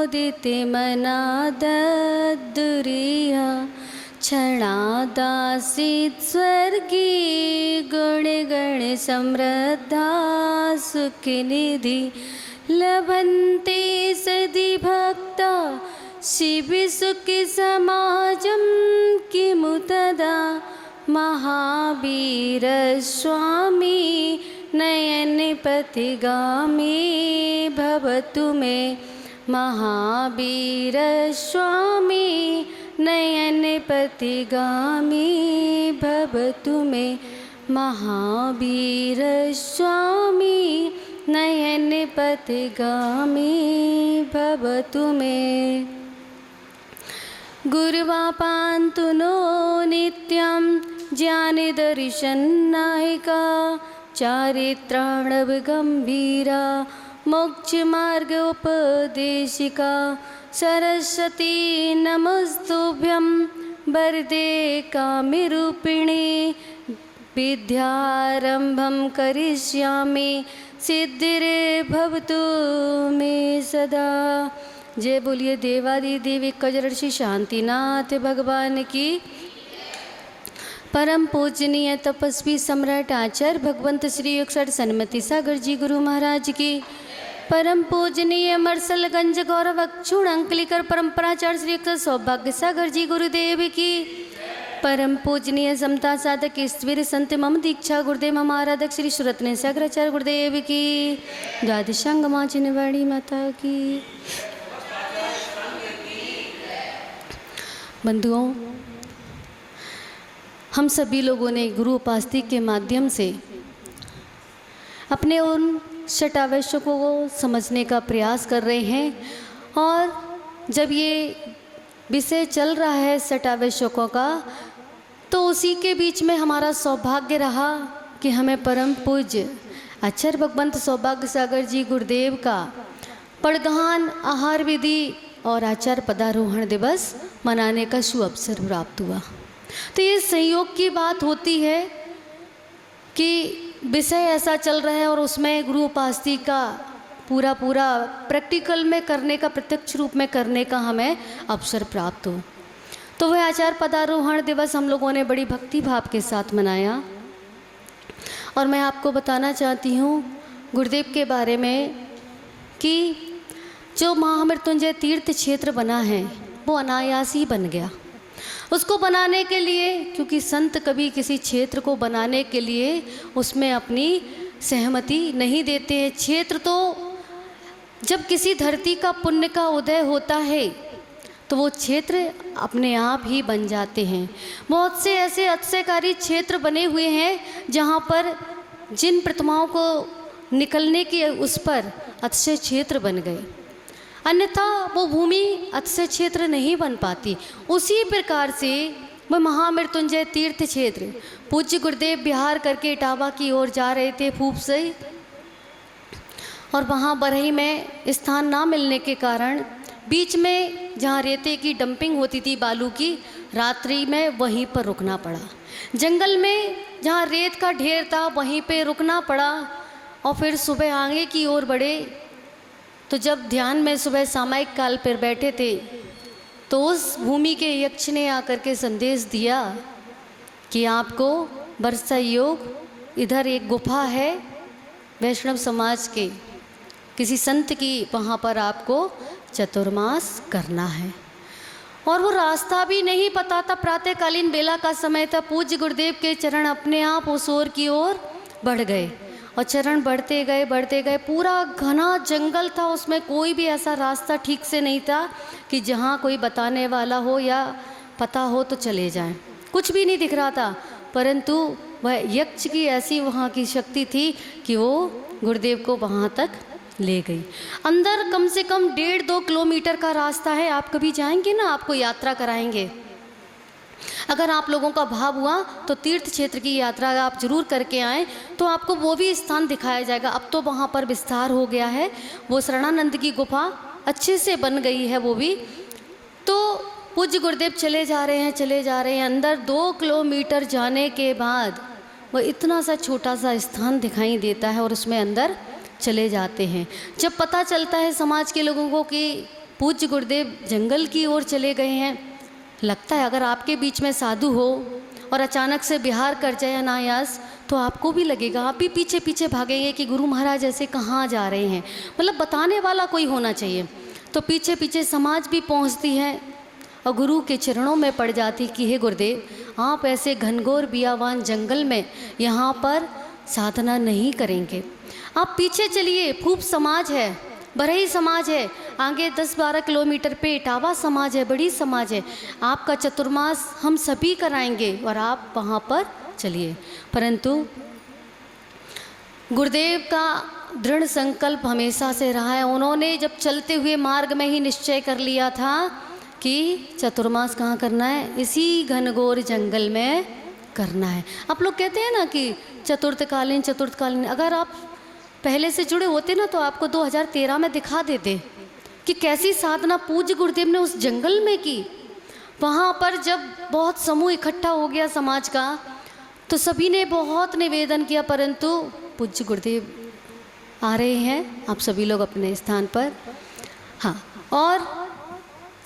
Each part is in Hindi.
मोदिते मनादुरिया क्षणादासीत् स्वर्गी गुणगण समृद्धा सुखनिधि लभन्ते सदि भक्ता शिवि सुखि समाजं किमु तदा महावीर स्वामी नयनपथिगामी भवतु मे महावीर स्वामी नयनपथिगामी भवतु मे महावीर स्वामी नयनपथिगामी भवतु मे। गुरुवापान्तु नो नित्यं ज्ञानदर्शननायिका चारित्राणवगम्भीरा मोक्षमार्गोपदेशिका सरस्वती नमस्तुभ्यं वरदे कामिरूपिणी विद्यारम्भं करिष्यामि सिद्धिर्भवतु मे सदा। जय बोलिए देवादि देवी कजर्षि शांतिनाथ भगवान की। परम पूजनीय तपस्वी सम्राट आचार्य भगवंत श्री 61 सन्मति सागर जी गुरु महाराज की। परम पूजनीय मरसलगंज गौरव अक्षुण अंकलिकर परंपराचार्य श्री 61 सौभाग्य सागर जी गुरुदेव की। परम पूजनीय समता साधक ईश्वर संत मम दीक्षा गुरुदेव मम आराधक श्री सुरत्न सागराचार्य गुरुदेव की। द्वादशांग माँ चिन्हवाड़ी माता की। बंधुओं, हम सभी लोगों ने गुरु उपासना के माध्यम से अपने उन षटावश्यकों को समझने का प्रयास कर रहे हैं। और जब ये विषय चल रहा है षटावश्यकों का, तो उसी के बीच में हमारा सौभाग्य रहा कि हमें परम पूज्य आचार्य भगवंत सौभाग्य सागर जी गुरुदेव का पड़गान आहार विधि और आचार्य पदारोहण दिवस मनाने का शुभ अवसर प्राप्त हुआ। तो ये संयोग की बात होती है कि विषय ऐसा चल रहा है और उसमें गुरु उपासना का पूरा प्रैक्टिकल में करने का, प्रत्यक्ष रूप में करने का हमें अवसर प्राप्त हो। तो वह आचार्य पदारोहण दिवस हम लोगों ने बड़ी भक्ति भाव के साथ मनाया। और मैं आपको बताना चाहती हूँ गुरुदेव के बारे में कि जो महामृत्युंजय तीर्थ क्षेत्र बना है वो अनायास ही बन गया। उसको बनाने के लिए, क्योंकि संत कभी किसी क्षेत्र को बनाने के लिए उसमें अपनी सहमति नहीं देते हैं। क्षेत्र तो जब किसी धरती का पुण्य का उदय होता है तो वो क्षेत्र अपने आप ही बन जाते हैं। बहुत से ऐसे अतिशयकारी क्षेत्र बने हुए हैं जहाँ पर जिन प्रतिमाओं को निकलने के उस पर अतिशय क्षेत्र बन गए, अन्यथा वो भूमि अतिशय क्षेत्र नहीं बन पाती। उसी प्रकार से वह महामृत्युंजय तीर्थ क्षेत्र पूज्य गुरुदेव बिहार करके इटावा की ओर जा रहे थे फूफ से, और वहाँ बरही में स्थान ना मिलने के कारण बीच में जहाँ रेते की डंपिंग होती थी बालू की, रात्रि में वहीं पर रुकना पड़ा। जंगल में जहाँ रेत का ढेर था वहीं पे रुकना पड़ा। और फिर सुबह आगे की ओर बढ़े तो जब ध्यान में सुबह सामायिक काल पर बैठे थे तो उस भूमि के यक्ष ने आकर के संदेश दिया कि आपको वर्षा योग, इधर एक गुफा है वैष्णव समाज के किसी संत की, वहाँ पर आपको चतुर्मास करना है। और वो रास्ता भी नहीं पता था, प्रातःकालीन बेला का समय था। पूज्य गुरुदेव के चरण अपने आप उस ओर की ओर बढ़ गए और चरण बढ़ते गए। पूरा घना जंगल था, उसमें कोई भी ऐसा रास्ता ठीक से नहीं था कि जहाँ कोई बताने वाला हो या पता हो तो चले जाएं। कुछ भी नहीं दिख रहा था, परंतु वह यक्ष की ऐसी वहाँ की शक्ति थी कि वो गुरुदेव को वहाँ तक ले गई। अंदर कम से कम 1.5-2 किलोमीटर का रास्ता है। आप कभी जाएंगे ना, आपको यात्रा कराएंगे। अगर आप लोगों का भाव हुआ तो तीर्थ क्षेत्र की यात्रा आप जरूर करके आएँ, तो आपको वो भी स्थान दिखाया जाएगा। अब तो वहाँ पर विस्तार हो गया है, वो शरणानंद की गुफा अच्छे से बन गई है वो भी। तो पूज्य गुरुदेव चले जा रहे हैं। अंदर 2 किलोमीटर जाने के बाद वो इतना सा छोटा सा स्थान दिखाई देता है और उसमें अंदर चले जाते हैं। जब पता चलता है समाज के लोगों को कि पूज्य गुरुदेव जंगल की ओर चले गए हैं। लगता है अगर आपके बीच में साधु हो और अचानक से बिहार कर जाए अनायास, तो आपको भी लगेगा, आप भी पीछे पीछे भागेंगे कि गुरु महाराज ऐसे कहाँ जा रहे हैं। मतलब बताने वाला कोई होना चाहिए। तो पीछे पीछे समाज भी पहुँचती है और गुरु के चरणों में पड़ जाती कि हे गुरुदेव, आप ऐसे घनघोर बियावान जंगल में यहाँ पर साधना नहीं करेंगे, आप पीछे चलिए। खूब समाज है, बरही समाज है, आगे 10-12 किलोमीटर पे इटावा समाज है, बड़ी समाज है। आपका चतुर्मास हम सभी कराएंगे और आप वहाँ पर चलिए। परंतु गुरुदेव का दृढ़ संकल्प हमेशा से रहा है। उन्होंने जब चलते हुए मार्ग में ही निश्चय कर लिया था कि चतुर्मास कहाँ करना है, इसी घनघोर जंगल में करना है। आप लोग कहते हैं ना कि चतुर्थकालीन, अगर आप पहले से जुड़े होते ना तो आपको 2013 में दिखा देते कि कैसी साधना पूज्य गुरुदेव ने उस जंगल में की। वहाँ पर जब बहुत समूह इकट्ठा हो गया समाज का, तो सभी ने बहुत निवेदन किया, परंतु पूज्य गुरुदेव आ रहे हैं, आप सभी लोग अपने स्थान पर। हाँ, और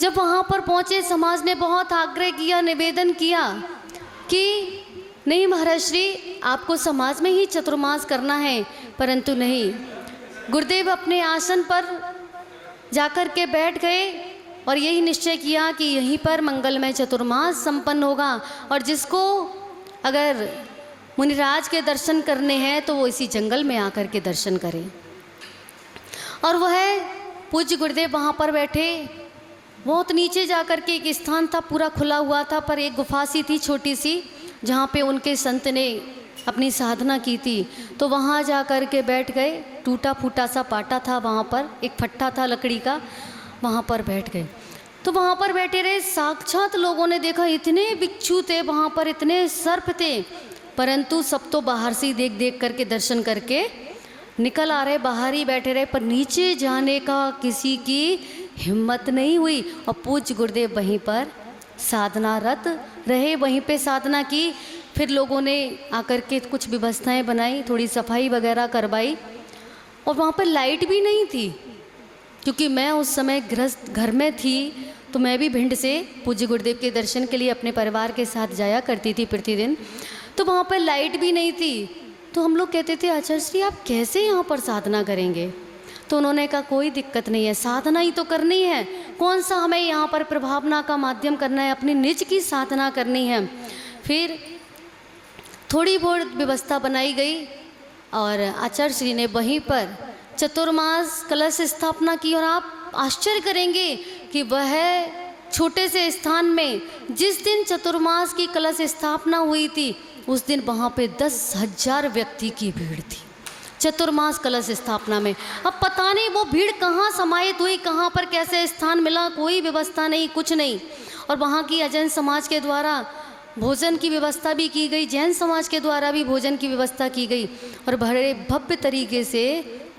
जब वहाँ पर पहुँचे, समाज ने बहुत आग्रह किया, निवेदन किया कि नहीं महाराज श्री, आपको समाज में ही चतुर्मास करना है। परंतु नहीं, गुरुदेव अपने आसन पर जाकर के बैठ गए और यही निश्चय किया कि यहीं पर मंगलमय चतुर्मास संपन्न होगा, और जिसको अगर मुनिराज के दर्शन करने हैं तो वो इसी जंगल में आकर के दर्शन करें। और वह पूज्य गुरुदेव वहाँ पर बैठे। बहुत नीचे जाकर के एक स्थान था, पूरा खुला हुआ था, पर एक गुफा सी थी छोटी सी, जहाँ पे उनके संत ने अपनी साधना की थी। तो वहाँ जा कर के बैठ गए। टूटा फूटा सा पाटा था वहाँ पर, एक फट्टा था लकड़ी का, वहाँ पर बैठ गए। तो वहाँ पर बैठे रहे। साक्षात लोगों ने देखा, इतने बिच्छू थे वहाँ पर, इतने सर्प थे, परंतु सब तो बाहर से ही देख देख करके दर्शन करके निकल आ रहे, बाहर ही बैठे रहे, पर नीचे जाने का किसी की हिम्मत नहीं हुई। और पूज्य गुरुदेव वहीं पर साधनारत रहे, वहीं पे साधना की। फिर लोगों ने आकर के कुछ व्यवस्थाएं बनाई, थोड़ी सफाई वगैरह करवाई, और वहाँ पर लाइट भी नहीं थी, क्योंकि मैं उस समय गृहस्थ घर में थी। तो मैं भी भिंड से पूज्य गुरुदेव के दर्शन के लिए अपने परिवार के साथ जाया करती थी प्रतिदिन। तो वहाँ पर लाइट भी नहीं थी। तो हम लोग कहते थे, आचार्य श्री आप कैसे यहाँ पर साधना करेंगे? तो उन्होंने कहा कोई दिक्कत नहीं है, साधना ही तो करनी है, कौन सा हमें यहाँ पर प्रभावना का माध्यम करना है, अपनी निज की साधना करनी है। फिर थोड़ी बहुत व्यवस्था बनाई गई और आचार्य श्री ने वहीं पर चतुर्मास कलश स्थापना की। और आप आश्चर्य करेंगे कि वह छोटे से स्थान में जिस दिन चतुर्मास की कलश स्थापना हुई थी, उस दिन वहाँ पे 10,000 व्यक्ति की भीड़ थी चतुर्मास कलश स्थापना में। अब पता नहीं वो भीड़ कहाँ समाहित हुई, कहाँ पर कैसे स्थान मिला, कोई व्यवस्था नहीं, कुछ नहीं। और वहाँ की अजैन समाज के द्वारा भोजन की व्यवस्था भी की गई, जैन समाज के द्वारा भी भोजन की व्यवस्था की गई, और बड़े भव्य तरीके से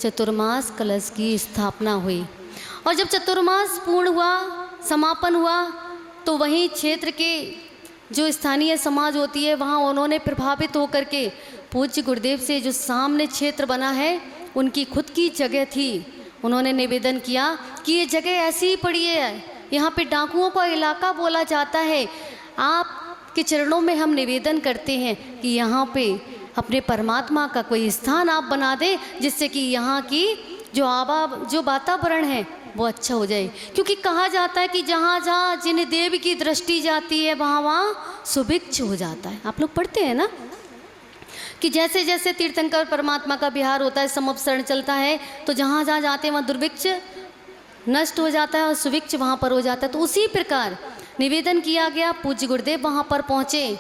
चतुर्मास कलश की स्थापना हुई। और जब चतुर्मास पूर्ण हुआ, समापन हुआ, तो वहीं क्षेत्र के जो स्थानीय समाज होती है, वहाँ उन्होंने प्रभावित होकर के पूज्य गुरुदेव से, जो सामने क्षेत्र बना है उनकी खुद की जगह थी, उन्होंने निवेदन किया कि ये जगह ऐसी ही पड़ी है, यहाँ पे डाकुओं का इलाका बोला जाता है, आपके चरणों में हम निवेदन करते हैं कि यहाँ पे अपने परमात्मा का कोई स्थान आप बना दें, जिससे कि यहाँ की जो वातावरण है वो अच्छा हो जाए। क्योंकि कहा जाता है कि जहाँ जहाँ जिन देव की दृष्टि जाती है वहाँ वहाँ सुभिक्ष हो जाता है। आप लोग पढ़ते हैं ना कि जैसे जैसे तीर्थंकर परमात्मा का विहार होता है, समोपसरण चलता है, तो जहाँ जहाँ जाते हैं वहाँ दुर्भिक्ष नष्ट हो जाता है और सुभिक्ष वहाँ पर हो जाता है। तो उसी प्रकार निवेदन किया गया। पूज्य गुरुदेव वहाँ पर पहुँचे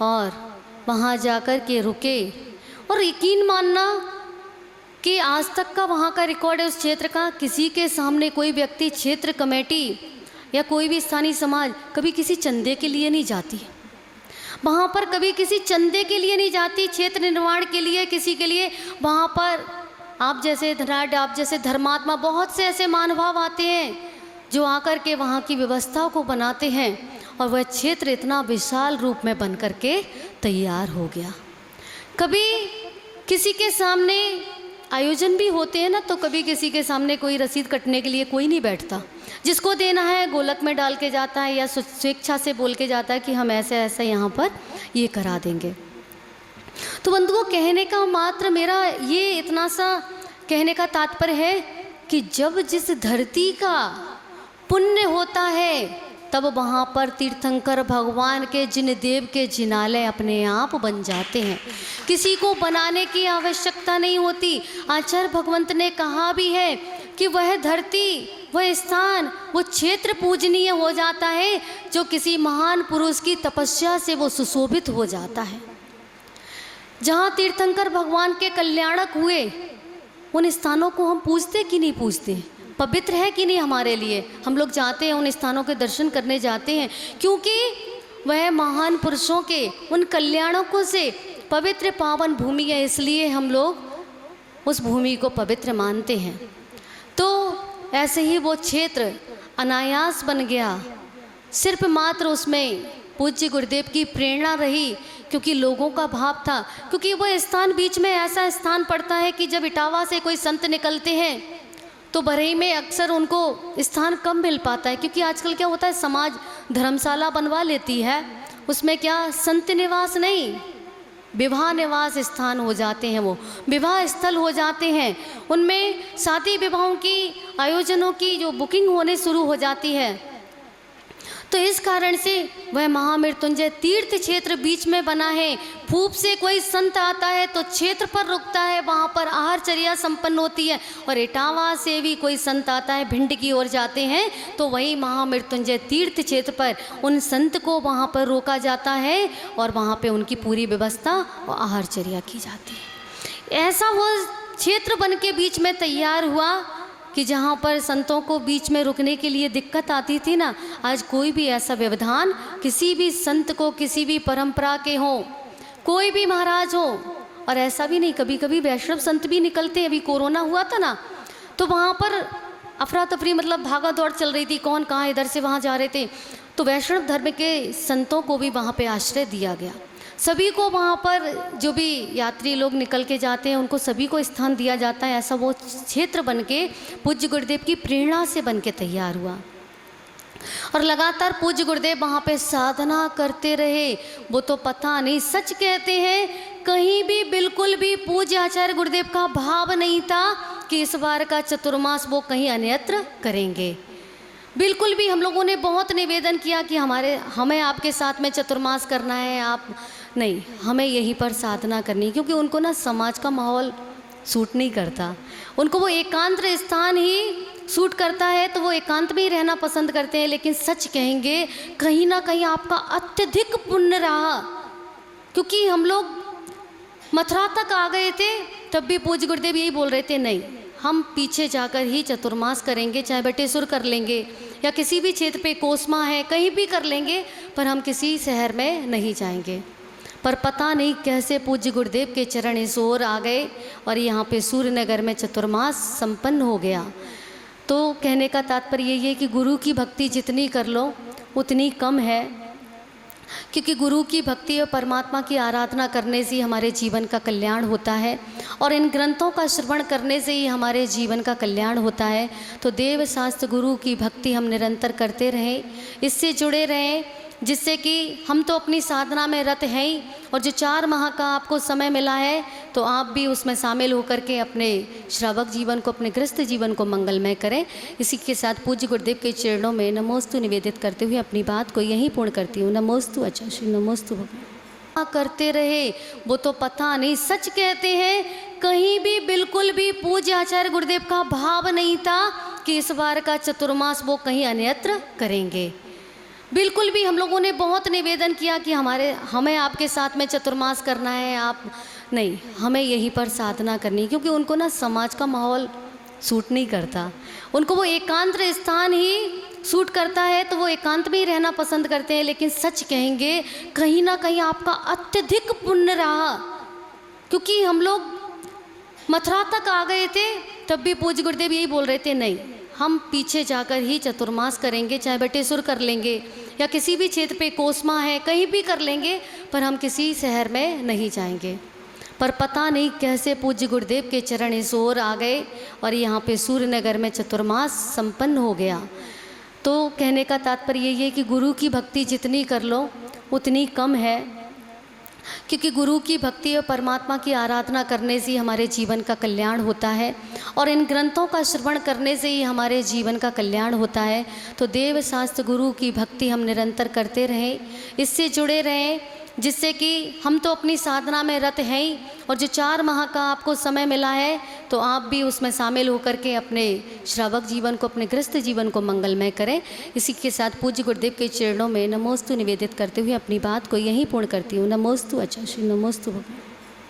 और वहाँ जाकर के रुके, और यकीन मानना कि आज तक का वहाँ का रिकॉर्ड है उस क्षेत्र का, किसी के सामने कोई व्यक्ति, क्षेत्र कमेटी या कोई भी स्थानीय समाज कभी किसी चंदे के लिए नहीं जाती, वहाँ पर कभी किसी चंदे के लिए नहीं जाती, क्षेत्र निर्माण के लिए, किसी के लिए। वहाँ पर आप जैसे धनाढ़, आप जैसे धर्मात्मा, बहुत से ऐसे महानुभाव आते हैं जो आकर के वहाँ की व्यवस्थाओं को बनाते हैं, और वह क्षेत्र इतना विशाल रूप में बन करके तैयार हो गया। कभी किसी के सामने आयोजन भी होते हैं ना, तो कभी किसी के सामने कोई रसीद कटने के लिए कोई नहीं बैठता। जिसको देना है गोलक में डाल के जाता है या स्वेच्छा से बोल के जाता है कि हम ऐसे ऐसे यहाँ पर ये करा देंगे। तो बंधुओं, कहने का मात्र मेरा ये इतना सा कहने का तात्पर्य है कि जब जिस धरती का पुण्य होता है तब वहाँ पर तीर्थंकर भगवान के जिन देव के जिनालय अपने आप बन जाते हैं। किसी को बनाने की आवश्यकता नहीं होती। आचार्य भगवंत ने कहा भी है कि वह धरती, वह स्थान, वो क्षेत्र पूजनीय हो जाता है जो किसी महान पुरुष की तपस्या से वो सुशोभित हो जाता है। जहाँ तीर्थंकर भगवान के कल्याणक हुए उन स्थानों को हम पूजते कि नहीं पूजते? पवित्र है कि नहीं हमारे लिए? हम लोग जाते हैं, उन स्थानों के दर्शन करने जाते हैं, क्योंकि वह महान पुरुषों के उन कल्याणकों से पवित्र पावन भूमि है, इसलिए हम लोग उस भूमि को पवित्र मानते हैं। तो ऐसे ही वो क्षेत्र अनायास बन गया, सिर्फ मात्र उसमें पूज्य गुरुदेव की प्रेरणा रही, क्योंकि लोगों का भाव था। क्योंकि वो स्थान बीच में ऐसा स्थान पड़ता है कि जब इटावा से कोई संत निकलते हैं तो बरई में अक्सर उनको स्थान कम मिल पाता है, क्योंकि आजकल क्या होता है, समाज धर्मशाला बनवा लेती है, उसमें क्या संत निवास नहीं, विवाह निवास स्थान हो जाते हैं, वो विवाह स्थल हो जाते हैं। उनमें शादी विवाहों की आयोजनों की जो बुकिंग होने शुरू हो जाती है। तो इस कारण से वह महामृत्युंजय तीर्थ क्षेत्र बीच में बना है। फूप से कोई संत आता है तो क्षेत्र पर रुकता है, वहाँ पर आहारचर्या संपन्न होती है। और इटावा से भी कोई संत आता है, भिंड की ओर जाते हैं, तो वही महामृत्युंजय तीर्थ क्षेत्र पर उन संत को वहाँ पर रोका जाता है और वहाँ पे उनकी पूरी व्यवस्था और आहारचर्या की जाती है। ऐसा वो क्षेत्र बन के बीच में तैयार हुआ कि जहाँ पर संतों को बीच में रुकने के लिए दिक्कत आती थी ना, आज कोई भी ऐसा व्यवधान किसी भी संत को, किसी भी परंपरा के हों, कोई भी महाराज हो, और ऐसा भी नहीं, कभी कभी वैष्णव संत भी निकलते। अभी कोरोना हुआ था ना, तो वहाँ पर अफरा तफरी, मतलब भागा दौड़ चल रही थी, कौन कहाँ इधर से वहाँ जा रहे थे, तो वैष्णव धर्म के संतों को भी वहाँ पे आश्रय दिया गया। सभी को वहाँ पर जो भी यात्री लोग निकल के जाते हैं उनको सभी को स्थान दिया जाता है। ऐसा वो क्षेत्र बन के पूज्य गुरुदेव की प्रेरणा से बन के तैयार हुआ और लगातार पूज्य गुरुदेव वहाँ पे साधना करते रहे। वो तो पता नहीं, सच कहते हैं, कहीं भी बिल्कुल भी पूज्य आचार्य गुरुदेव का भाव नहीं था कि इस बार का चतुर्मास वो कहीं अन्यत्र करेंगे। बिल्कुल भी। हम लोगों ने बहुत निवेदन किया कि हमें आपके साथ में चतुर्मास करना है, आप नहीं, हमें यहीं पर साधना करनी, क्योंकि उनको ना समाज का माहौल सूट नहीं करता। उनको वो एकांत स्थान ही सूट करता है, तो वो एकांत में ही रहना पसंद करते हैं। लेकिन सच कहेंगे, कहीं ना कहीं आपका अत्यधिक पुण्य रहा, क्योंकि हम लोग मथुरा तक आ गए थे, तब भी पूज्य गुरुदेव यही बोल रहे थे, नहीं, हम पीछे जाकर ही चतुर्मास करेंगे, चाहे बटेश्वर कर लेंगे या किसी भी क्षेत्र पे कोसमा है, कहीं भी कर लेंगे, पर हम किसी शहर में नहीं जाएंगे। पर पता नहीं कैसे पूज्य गुरुदेव के चरण इस ओर आ गए और यहाँ पे सूर्यनगर में चतुर्मास संपन्न हो गया। तो कहने का तात्पर्य यही है कि गुरु की भक्ति जितनी कर लो उतनी कम है, क्योंकि गुरु की भक्ति और परमात्मा की आराधना करने से ही हमारे जीवन का कल्याण होता है और इन ग्रंथों का श्रवण करने से ही हमारे जीवन का कल्याण होता है। तो देव शास्त्र गुरु की भक्ति हम निरंतर करते रहें, इससे जुड़े रहें, जिससे कि हम तो अपनी साधना में रत हैं ही, और जो 4 माह का आपको समय मिला है तो आप भी उसमें शामिल होकर के अपने श्रावक जीवन को, अपने गृहस्थ जीवन को मंगलमय करें। इसी के साथ पूज्य गुरुदेव के चरणों में नमोस्तु निवेदित करते हुए अपनी बात को यहीं पूर्ण करती हूँ। नमोस्तु आचार्य श्री, नमोस्तु भगवान। करते रहे, वो तो पता नहीं, सच कहते हैं, कहीं भी बिल्कुल भी पूज्य आचार्य गुरुदेव का भाव नहीं था कि इस बार का चतुर्मास वो कहीं अन्यत्र करेंगे। बिल्कुल भी। हम लोगों ने बहुत निवेदन किया कि हमें आपके साथ में चतुर्मास करना है, आप नहीं, हमें यहीं पर साधना करनी, क्योंकि उनको ना समाज का माहौल सूट नहीं करता। उनको वो एकांत स्थान ही सूट करता है, तो वो एकांत में ही रहना पसंद करते हैं। लेकिन सच कहेंगे, कहीं ना कहीं आपका अत्यधिक पुण्य रहा, क्योंकि हम लोग मथुरा तक आ गए थे, तब भी पूज्य गुरुदेव यही बोल रहे थे, नहीं, हम पीछे जाकर ही चतुर्मास करेंगे, चाहे बटेश्वर कर लेंगे या किसी भी क्षेत्र पे कोसमा है, कहीं भी कर लेंगे, पर हम किसी शहर में नहीं जाएंगे। पर पता नहीं कैसे पूज्य गुरुदेव के चरण इस ओर आ गए और यहाँ पे सूर्यनगर में चतुर्मास संपन्न हो गया। तो कहने का तात्पर्य यही है कि गुरु की भक्ति जितनी कर लो उतनी कम है, क्योंकि गुरु की भक्ति और परमात्मा की आराधना करने से ही हमारे जीवन का कल्याण होता है और इन ग्रंथों का श्रवण करने से ही हमारे जीवन का कल्याण होता है। तो देव शास्त्र गुरु की भक्ति हम निरंतर करते रहें, इससे जुड़े रहें, जिससे कि हम तो अपनी साधना में रत हैं ही, और जो 4 माह का आपको समय मिला है तो आप भी उसमें शामिल होकर के अपने श्रावक जीवन को, अपने गृहस्थ जीवन को मंगलमय करें। इसी के साथ पूज्य गुरुदेव के चरणों में नमोस्तु निवेदित करते हुए अपनी बात को यहीं पूर्ण करती हूँ। नमोस्तु आचार्य, नमोस्तु भगवान।